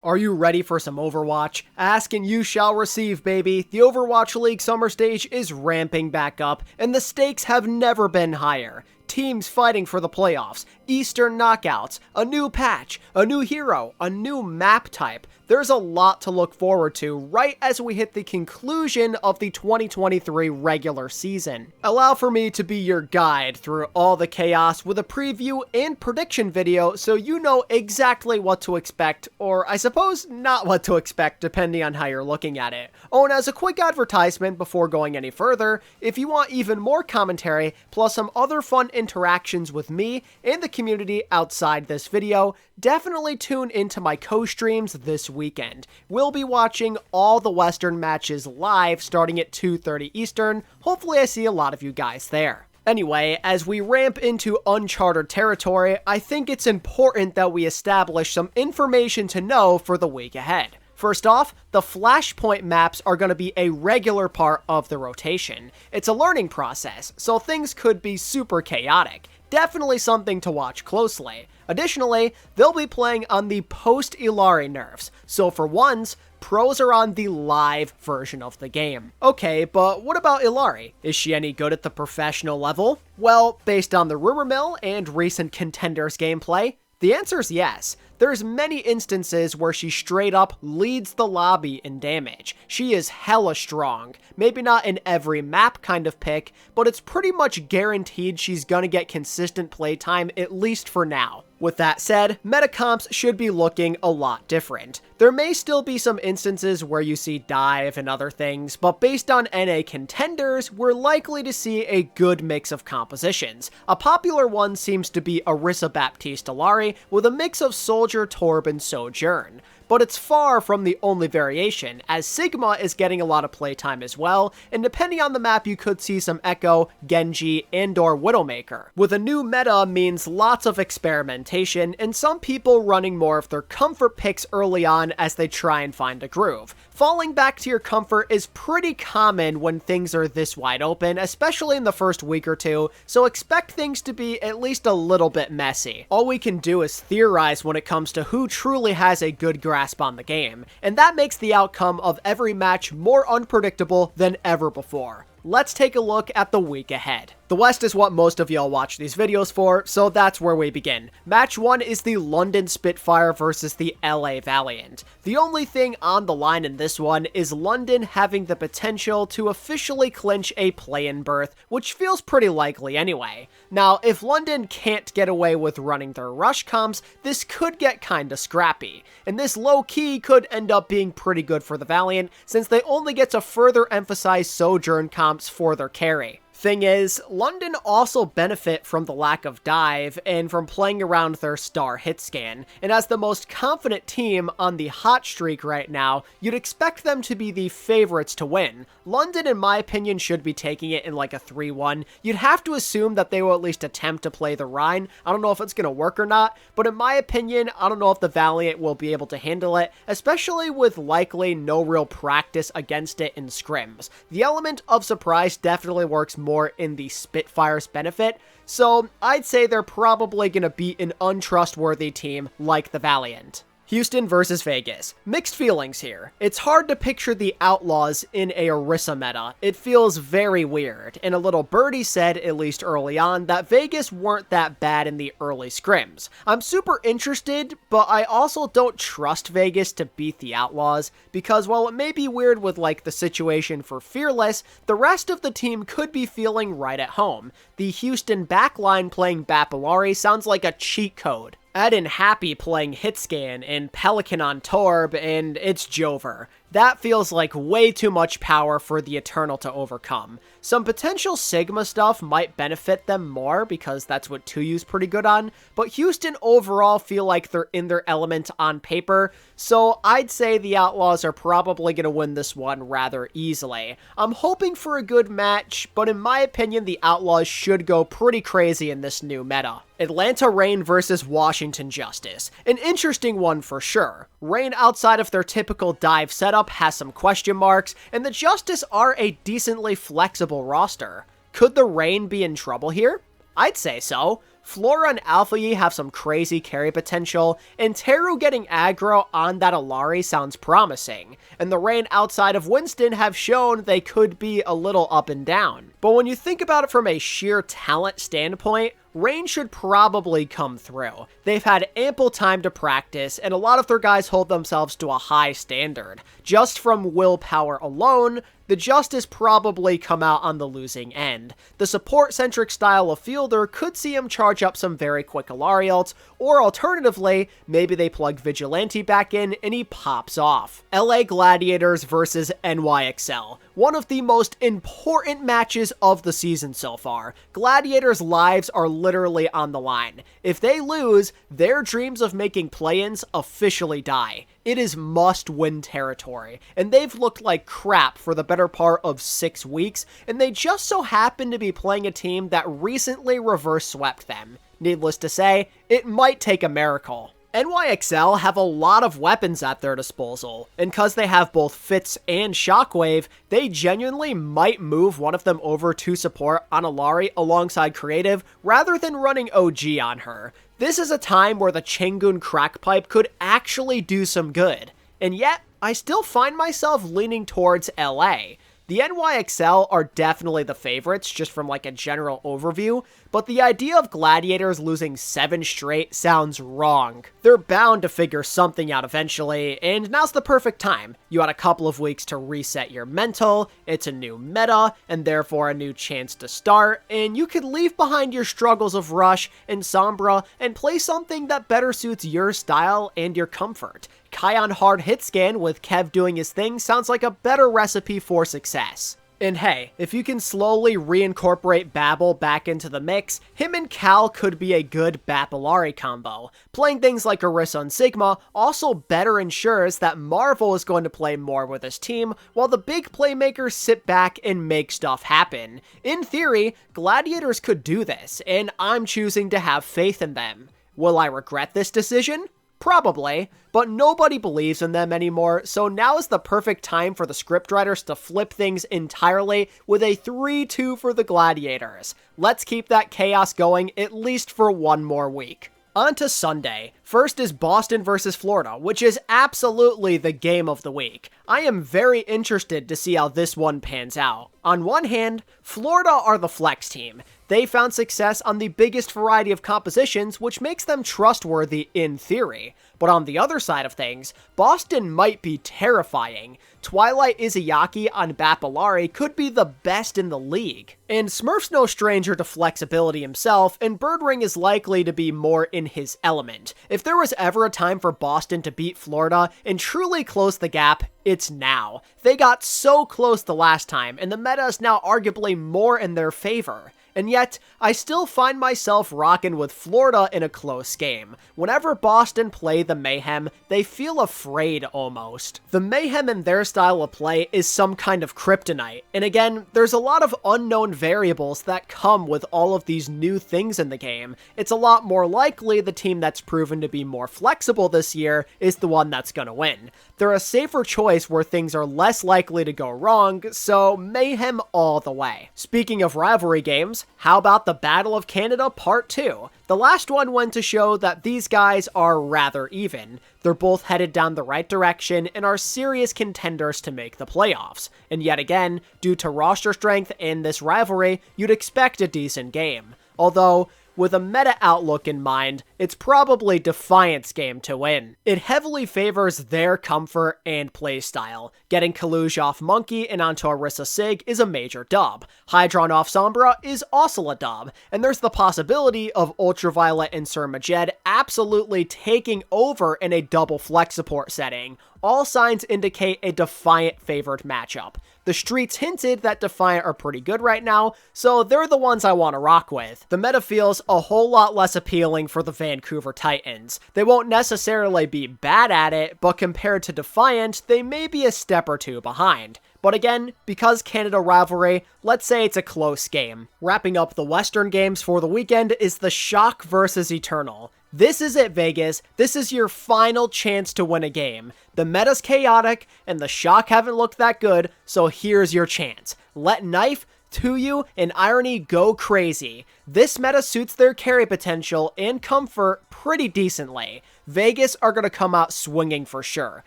Are you ready for some Overwatch? Ask and you shall receive, baby. The Overwatch League summer stage is ramping back up, and the stakes have never been higher. Teams fighting for the playoffs, Eastern knockouts, a new patch, a new hero, a new map type. There's a lot to look forward to right as we hit the conclusion of the 2023 regular season. Allow for me to be your guide through all the chaos with a preview and prediction video so you know exactly what to expect, or I suppose not what to expect depending on how you're looking at it. Oh, and as a quick advertisement before going any further, if you want even more commentary plus some other fun interactions with me and the community outside this video, definitely tune into my co-streams this weekend. We'll be watching all the Western matches live starting at 2:30 Eastern. Hopefully I see a lot of you guys there. Anyway, as we ramp into uncharted territory, I think it's important that we establish some information to know for the week ahead. First off, the Flashpoint maps are going to be a regular part of the rotation. It's a learning process, so things could be super chaotic. Definitely something to watch closely. Additionally, they'll be playing on the post-Illari nerfs, so for once, pros are on the live version of the game. Okay, but what about Illari? Is she any good at the professional level? Well, based on the rumor mill and recent Contenders gameplay, the answer is yes. There's many instances where she straight up leads the lobby in damage. She is hella strong. Maybe not in every map kind of pick, but it's pretty much guaranteed she's gonna get consistent playtime at least for now. With that said, meta comps should be looking a lot different. There may still be some instances where you see dive and other things, but based on NA contenders, we're likely to see a good mix of compositions. A popular one seems to be Orisa Baptiste Illari with a mix of Soldier, Torb, and Sojourn. But it's far from the only variation, as Sigma is getting a lot of playtime as well, and depending on the map you could see some Echo, Genji, and/or Widowmaker. With a new meta means lots of experimentation, and some people running more of their comfort picks early on as they try and find a groove. Falling back to your comfort is pretty common when things are this wide open, especially in the first week or two, so expect things to be at least a little bit messy. All we can do is theorize when it comes to who truly has a good grasp on the game, and that makes the outcome of every match more unpredictable than ever before. Let's take a look at the week ahead. The West is what most of y'all watch these videos for, so that's where we begin. Match 1 is the London Spitfire versus the LA Valiant. The only thing on the line in this one is London having the potential to officially clinch a play-in berth, which feels pretty likely anyway. Now, if London can't get away with running their rush comps, this could get kinda scrappy, and this low-key could end up being pretty good for the Valiant, since they only get to further emphasize Sojourn comps for their carry. Thing is, London also benefit from the lack of dive and from playing around their star hit scan, and as the most confident team on the hot streak right now, you'd expect them to be the favorites to win. London, in my opinion, should be taking it in like a 3-1. You'd have to assume that they will at least attempt to play the Rhine. I don't know if it's going to work or not, but in my opinion, I don't know if the Valiant will be able to handle it, especially with likely no real practice against it in scrims. The element of surprise definitely works more in the Spitfire's benefit, so I'd say they're probably going to beat an untrustworthy team like the Valiant. Houston versus Vegas. Mixed feelings here. It's hard to picture the Outlaws in a Orisa meta. It feels very weird, and a little birdie said, at least early on, that Vegas weren't that bad in the early scrims. I'm super interested, but I also don't trust Vegas to beat the Outlaws, because while it may be weird with like the situation for Fearless, the rest of the team could be feeling right at home. The Houston backline playing Bap Illari sounds like a cheat code. Add in Happy playing Hitscan and Pelican on Torb, and it's Jover. That feels like way too much power for the Eternal to overcome. Some potential Sigma stuff might benefit them more because that's what 2U's pretty good on, but Houston overall feel like they're in their element on paper, so I'd say the Outlaws are probably going to win this one rather easily. I'm hoping for a good match, but in my opinion the Outlaws should go pretty crazy in this new meta. Atlanta Reign versus Washington Justice. An interesting one for sure. Reign outside of their typical dive setup has some question marks, and the Justice are a decently flexible roster. Could the Reign be in trouble here? I'd say so. Flora and alphae have some crazy carry potential, and Teru getting aggro on that Illari sounds promising, and the Rain outside of Winston have shown they could be a little up and down. But when you think about it from a sheer talent standpoint, Rain should probably come through. They've had ample time to practice, and a lot of their guys hold themselves to a high standard. Just from willpower alone, the Justice probably come out on the losing end. The support-centric style of fielder could see him charge up some very quick Illari ults, or alternatively, maybe they plug Vigilante back in and he pops off. LA Gladiators versus NYXL. One of the most important matches of the season so far. Gladiators' lives are literally on the line. If they lose, their dreams of making play-ins officially die. It is must-win territory, and they've looked like crap for the better part of 6 weeks, and they just so happen to be playing a team that recently reverse-swept them. Needless to say, it might take a miracle. NYXL have a lot of weapons at their disposal, and cause they have both Fitz and Shockwave, they genuinely might move one of them over to support on Illari alongside Creative, rather than running OG on her. This is a time where the Chengun Crackpipe could actually do some good, and yet, I still find myself leaning towards LA. The NYXL are definitely the favorites, just from like a general overview, but the idea of Gladiators losing 7 straight sounds wrong. They're bound to figure something out eventually, and now's the perfect time. You had a couple of weeks to reset your mental, it's a new meta, and therefore a new chance to start, and you could leave behind your struggles of Rush and Sombra and play something that better suits your style and your comfort. Kion hard hit scan with Kev doing his thing sounds like a better recipe for success. And hey, if you can slowly reincorporate Babel back into the mix, him and Cal could be a good Bap-Illari combo. Playing things like Orisa and Sigma also better ensures that Marvel is going to play more with his team, while the big playmakers sit back and make stuff happen. In theory, Gladiators could do this, and I'm choosing to have faith in them. Will I regret this decision? Probably, but nobody believes in them anymore, so now is the perfect time for the scriptwriters to flip things entirely with a 3-2 for the Gladiators. Let's keep that chaos going at least for one more week. On to Sunday. First is Boston versus Florida, which is absolutely the game of the week. I am very interested to see how this one pans out. On one hand, Florida are the flex team. They found success on the biggest variety of compositions, which makes them trustworthy in theory. But on the other side of things, Boston might be terrifying. Twilight Izayaki on Bap-Illari could be the best in the league. And Smurf's no stranger to flexibility himself, and Birdring is likely to be more in his element. If there was ever a time for Boston to beat Florida and truly close the gap, it's now. They got so close the last time, and the meta is now arguably more in their favor. And yet, I still find myself rocking with Florida in a close game. Whenever Boston play the Mayhem, they feel afraid almost. The Mayhem in their style of play is some kind of kryptonite, and again, there's a lot of unknown variables that come with all of these new things in the game. It's a lot more likely the team that's proven to be more flexible this year is the one that's gonna win. They're a safer choice where things are less likely to go wrong, so Mayhem all the way. Speaking of rivalry games, how about the Battle of Canada Part 2? The last one went to show that these guys are rather even. They're both headed down the right direction and are serious contenders to make the playoffs. And yet again, due to roster strength and this rivalry, you'd expect a decent game. Although, with a meta outlook in mind, it's probably Defiant's game to win. It heavily favors their comfort and playstyle. Getting Kaluj off Monkey and onto Orisa Sig is a major dub. Hydron off Sombra is also a dub, and there's the possibility of Ultraviolet and Sir Majed absolutely taking over in a double flex support setting. All signs indicate a Defiant favored matchup. The streets hinted that Defiant are pretty good right now, so they're the ones I want to rock with. The meta feels a whole lot less appealing for the Vancouver Titans. They won't necessarily be bad at it, but compared to Defiant, they may be a step or two behind. But again, because Canada rivalry, let's say it's a close game. Wrapping up the Western games for the weekend is the Shock versus Eternal. This is it, Vegas. This is your final chance to win a game. The meta's chaotic, and the Shock haven't looked that good, so here's your chance. Let Knife Tuyu and Irony go crazy. This meta suits their carry potential and comfort pretty decently. Vegas are going to come out swinging for sure.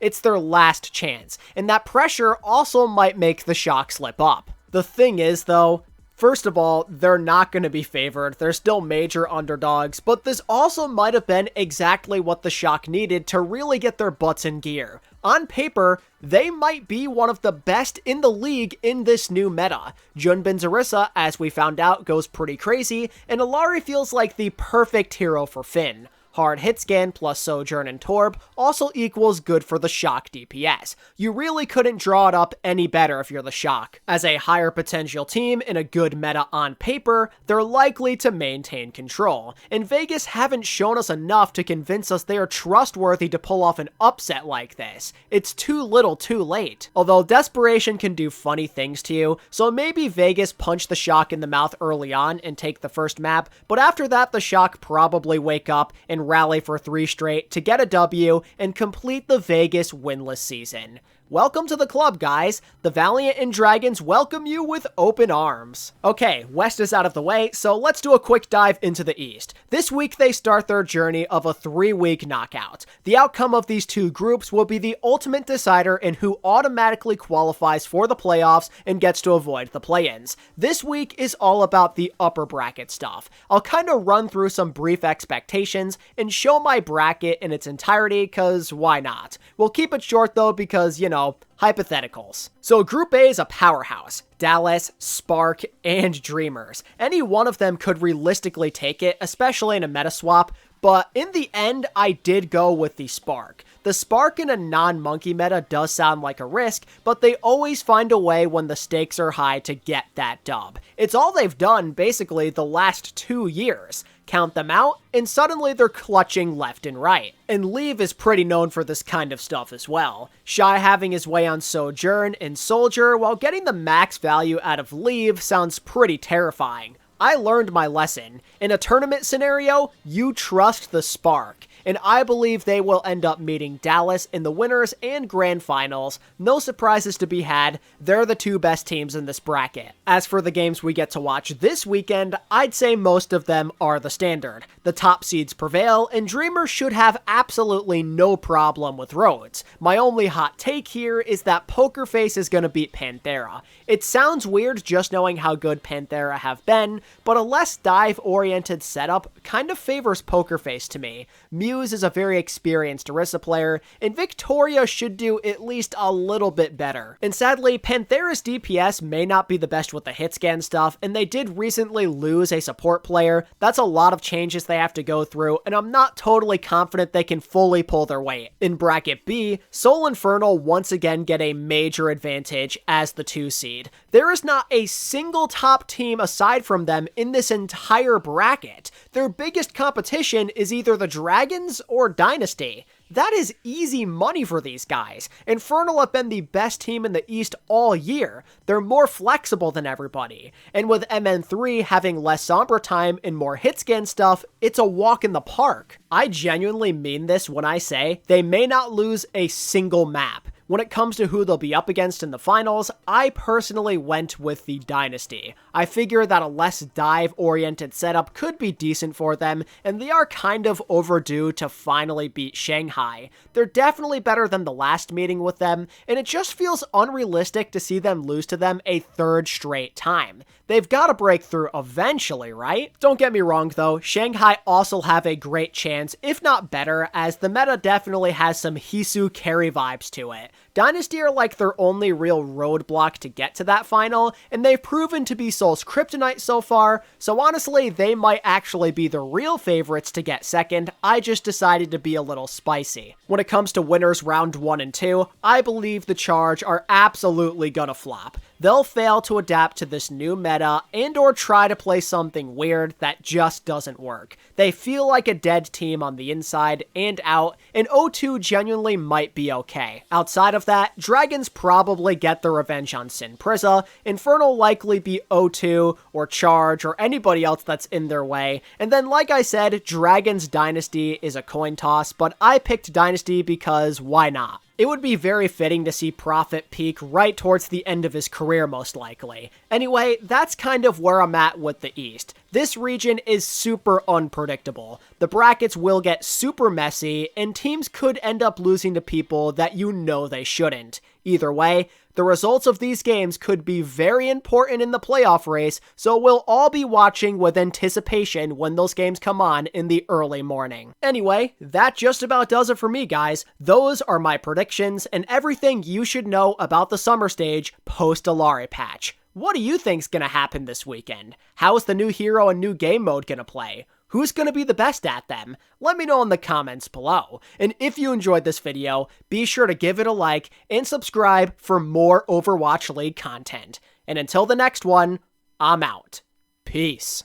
It's their last chance, and that pressure also might make the Shock slip up. The thing is, though, first of all, they're not going to be favored. They're still major underdogs, but this also might have been exactly what the Shock needed to really get their butts in gear. On paper, they might be one of the best in the league in this new meta. Junbin's Orisa, as we found out, goes pretty crazy, and Illari feels like the perfect hero for Finn. Hard hit scan plus Sojourn and Torb also equals good for the Shock DPS. You really couldn't draw it up any better if you're the Shock. As a higher potential team in a good meta on paper, they're likely to maintain control, and Vegas haven't shown us enough to convince us they are trustworthy to pull off an upset like this. It's too little too late. Although desperation can do funny things to you, so maybe Vegas punch the Shock in the mouth early on and take the first map, but after that the Shock probably wake up and rally for 3 straight to get a W and complete the Vegas winless season. Welcome to the club, guys. The Valiant and Dragons welcome you with open arms. Okay, West is out of the way, so let's do a quick dive into the East. This week they start their journey of a 3-week knockout. The outcome of these two groups will be the ultimate decider in who automatically qualifies for the playoffs and gets to avoid the play-ins. This week is all about the upper bracket stuff. I'll kind of run through some brief expectations and show my bracket in its entirety, cause why not? We'll keep it short though, because, you know, hypotheticals. So Group A is a powerhouse. Dallas, Spark, and Dreamers. Any one of them could realistically take it, especially in a meta swap, but in the end, I did go with the Spark. The Spark in a non-monkey meta does sound like a risk, but they always find a way when the stakes are high to get that dub. It's all they've done basically the last 2 years. Count them out, and suddenly they're clutching left and right. And Leave is pretty known for this kind of stuff as well. Shy having his way on Sojourn and Soldier, while getting the max value out of Leave sounds pretty terrifying. I learned my lesson. In a tournament scenario, you trust the Spark, and I believe they will end up meeting Dallas in the winners and grand finals. No surprises to be had, they're the 2 best teams in this bracket. As for the games we get to watch this weekend, I'd say most of them are the standard. The top seeds prevail, and Dreamers should have absolutely no problem with Rhodes. My only hot take here is that Poker Face is going to beat Panthera. It sounds weird just knowing how good Panthera have been, but a less dive-oriented setup kind of favors Poker Face to me. Muse is a very experienced Orisa player, and Victoria should do at least a little bit better. And sadly, Panthera's DPS may not be the best with the hit scan stuff, and they did recently lose a support player. That's a lot of changes they have to go through, and I'm not totally confident they can fully pull their weight. In Bracket B, Soul Infernal once again get a major advantage as the 2 seed. There is not a single top team aside from them in this entire bracket. Their biggest competition is either the Dragons or Dynasty. That is easy money for these guys. Infernal have been the best team in the East all year. They're more flexible than everybody. And with MN3 having less Sombra time and more hit scan stuff, it's a walk in the park. I genuinely mean this when I say they may not lose a single map. When it comes to who they'll be up against in the finals, I personally went with the Dynasty. I figure that a less dive-oriented setup could be decent for them, and they are kind of overdue to finally beat Shanghai. They're definitely better than the last meeting with them, and it just feels unrealistic to see them lose to them a 3rd straight time. They've got to break through eventually, right? Don't get me wrong though, Shanghai also have a great chance, if not better, as the meta definitely has some Hisu carry vibes to it. Dynasty are like their only real roadblock to get to that final, and they've proven to be Soul's kryptonite so far, so honestly, they might actually be the real favorites to get second. I just decided to be a little spicy. When it comes to winners round 1 and 2, I believe the Charge are absolutely gonna flop. They'll fail to adapt to this new meta and or try to play something weird that just doesn't work. They feel like a dead team on the inside and out, and O2 genuinely might be okay. Outside of that, Dragons probably get their revenge on Sin Priza, Infernal likely be O2 or Charge or anybody else that's in their way, and then like I said, Dragons Dynasty is a coin toss, but I picked Dynasty because why not? It would be very fitting to see Prophet peak right towards the end of his career, most likely. Anyway, that's kind of where I'm at with the East. This region is super unpredictable. The brackets will get super messy, and teams could end up losing to people that you know they shouldn't. Either way, the results of these games could be very important in the playoff race, so we'll all be watching with anticipation when those games come on in the early morning. Anyway, that just about does it for me, guys. Those are my predictions and everything you should know about the summer stage post-Illari patch. What do you think's gonna happen this weekend? How is the new hero and new game mode gonna play? Who's going to be the best at them? Let me know in the comments below. And if you enjoyed this video, be sure to give it a like and subscribe for more Overwatch League content. And until the next one, I'm out. Peace.